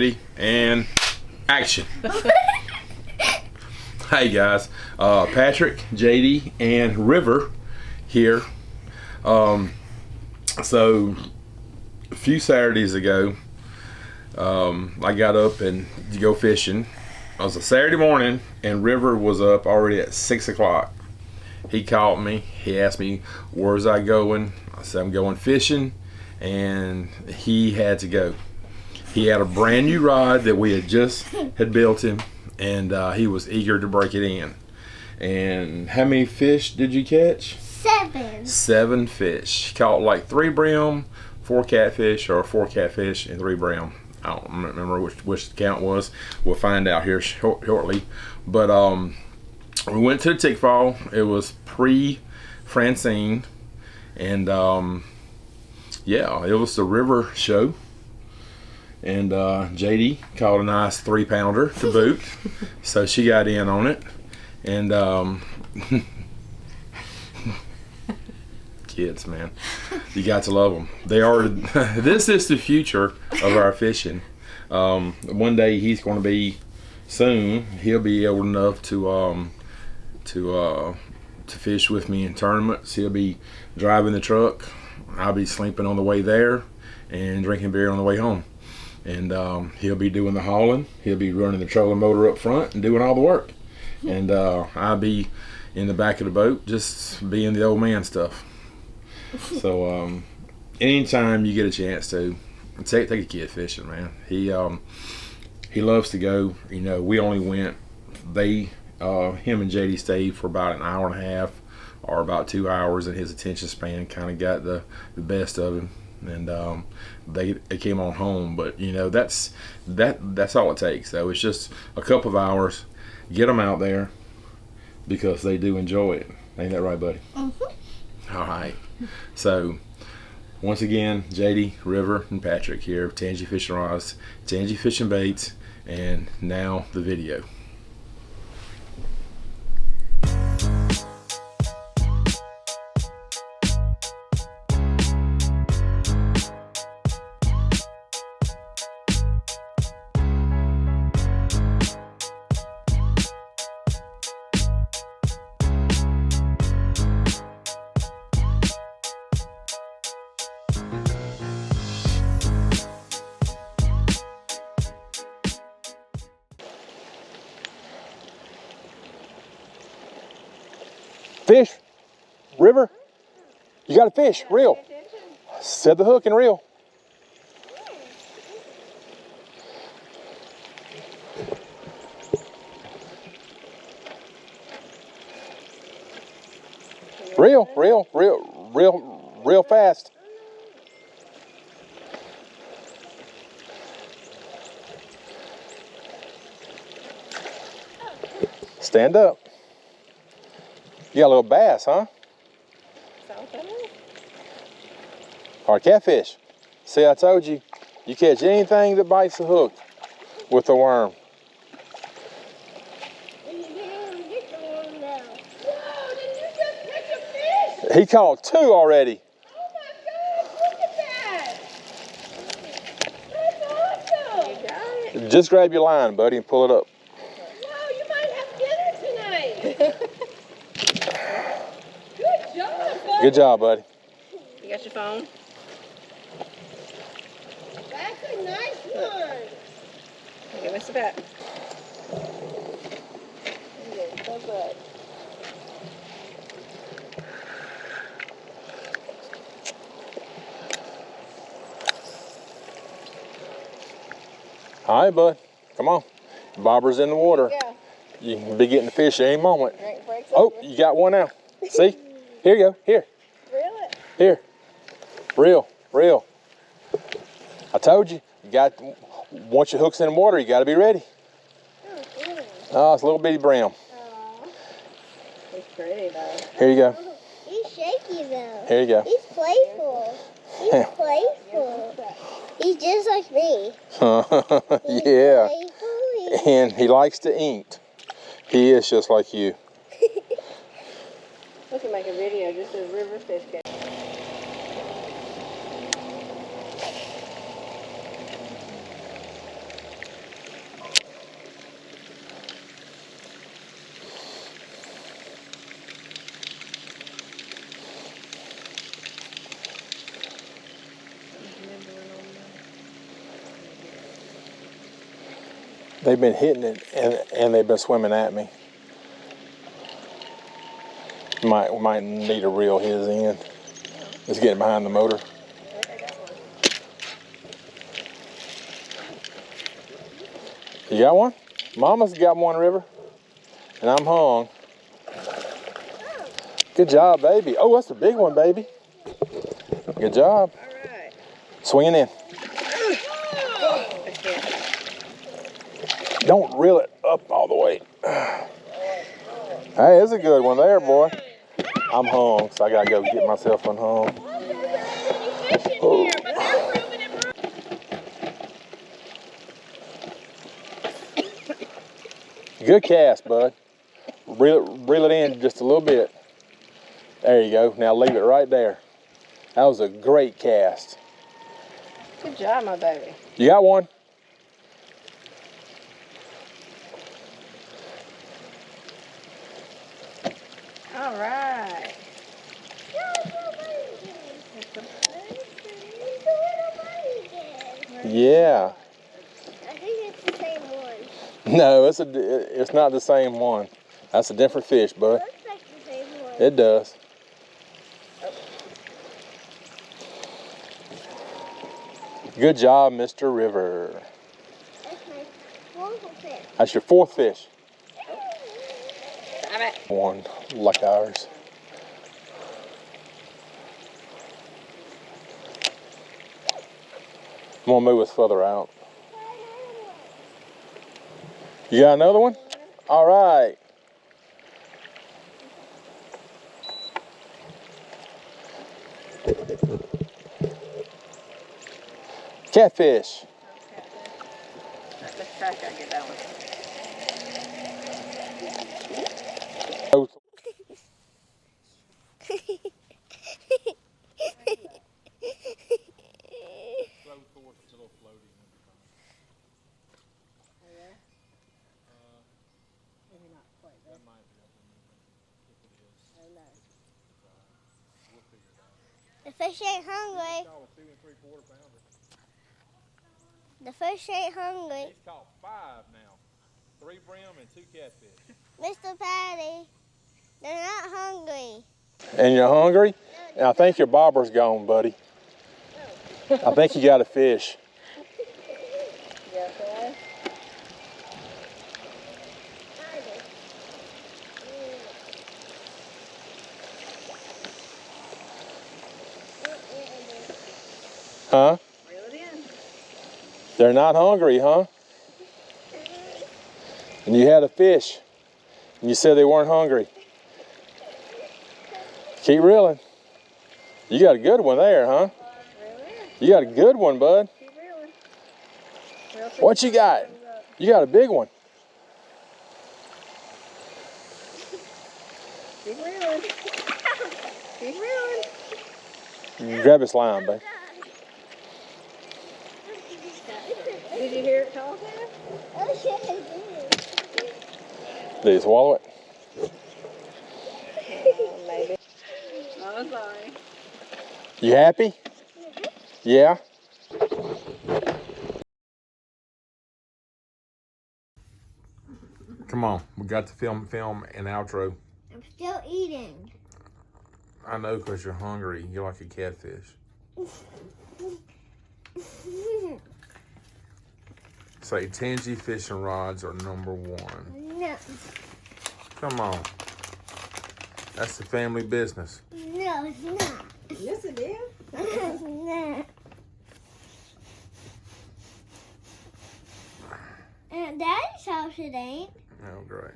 ready, and action. Hey guys, Patrick, JD, and River here. So a few Saturdays ago, I got up and to go fishing. It was a Saturday morning, and River was up already at 6 o'clock. He called me. He asked me, where's I going? I said, I'm going fishing, and he had to go. He had a brand new rod that we had built him, and he was eager to break it in. And how many fish did you catch? 7. 7 fish. Caught like 3 brim, 4 catfish, or 4 catfish and 3 brim. I don't remember which the count was. We'll find out here shortly. But we went to the tick fall. It was pre-Francine, and yeah, it was the river show. And JD caught a nice 3-pounder to boot, so she got in on it. And kids, man, you got to love them. They are. This is the future of our fishing. One day he's going to be soon. He'll be old enough to fish with me in tournaments. He'll be driving the truck. I'll be sleeping on the way there and drinking beer on the way home. And he'll be doing the hauling. He'll be running the trolling motor up front and doing all the work. And I'll be in the back of the boat just being the old man stuff. So anytime you get a chance to take a kid fishing, man. He loves to go. You know, we only went, him and JD stayed for about an hour and a half or about 2 hours, and his attention span kind of got the best of him. And they came on home. But you know, that's all it takes though. It's just a couple of hours. Get them out there because they do enjoy it. Ain't that right, buddy? Mm-hmm. All right. So once again, JD, River, and Patrick here, Tangy Fishing Rods, Tangy Fishing Baits, and now the video. Fish, River, you got a fish, reel. Set the hook and reel. Reel fast. Stand up. You got a little bass, huh? Or catfish. See, I told you, you catch anything that bites the hook with a worm. He caught 2 already. Oh my gosh, look at that. That's awesome. You got it. Just grab your line, buddy, and pull it up. Wow, you might have dinner tonight. Good job, buddy. Good job, buddy. You got your phone? That's a nice one. Give us a bet. So good. All right, bud. Come on. Bobber's in the water. Yeah. You can be getting the fish any moment. Drink breaks Oh, over. you got one now. See? Here you go. Here. Reel it. Here. Reel. I told you. Once your hook's in the water, you got to be ready. Oh, good. Oh, it's a little bitty brim. Aw. He's pretty though. Here you go. He's shaky though. Here you go. He's playful. He's playful. He's just like me. He's Yeah. playful. And he likes to eat. He is just like you. We can make a video just as river fish catch. They've been hitting it and they've been swimming at me. Might need to reel his in. Let's get behind the motor. You got one? Mama's got one, River. And I'm hung. Good job, baby. Oh, that's a big one, baby. Good job. All right. Swinging in. Don't reel it up all the way. Hey, it's a good one there, boy. I'm hung, so I gotta go get myself unhung. Oh. Good cast, bud. Reel it in just a little bit. There you go. Now leave it right there. That was a great cast. Good job, my baby. You got one? All right. Yeah. I think it's the same one. No, it's not the same one. That's a different fish, bud. It looks like the same one. It does. Good job, Mr. River. That's my fourth fish. That's your fourth fish. Damn it. One like ours. I'm gonna move us further out. You got another one? All right. Catfish. Let's try to get that one. Oh, The fish ain't hungry. The fish ain't hungry. He's caught 5 now. 3 brim and 2 catfish. Mr. Patty, they're not hungry. And you're hungry? And I think your bobber's gone, buddy. I think you got a fish. Yeah, okay. Huh? Reel it in. They're not hungry, huh? And you had a fish. And you said they weren't hungry. Keep reeling. You got a good one there, huh? Reel it in. You got a good one, bud. Keep reeling. Reel it What you got? You got a big one. Keep reeling. Keep reeling. Grab his line, babe. Did you hear it talking? Oh, shit, I did. Did you swallow it? Maybe. Oh, sorry. You happy? Yeah? Come on, we got to film an outro. I'm still eating. I know, because you're hungry. You're like a catfish. Say Tangy fishing rods are #1. No. Come on. That's the family business. No, it's not. Yes, it is. It's not. At Daddy's house it ain't. Oh, great.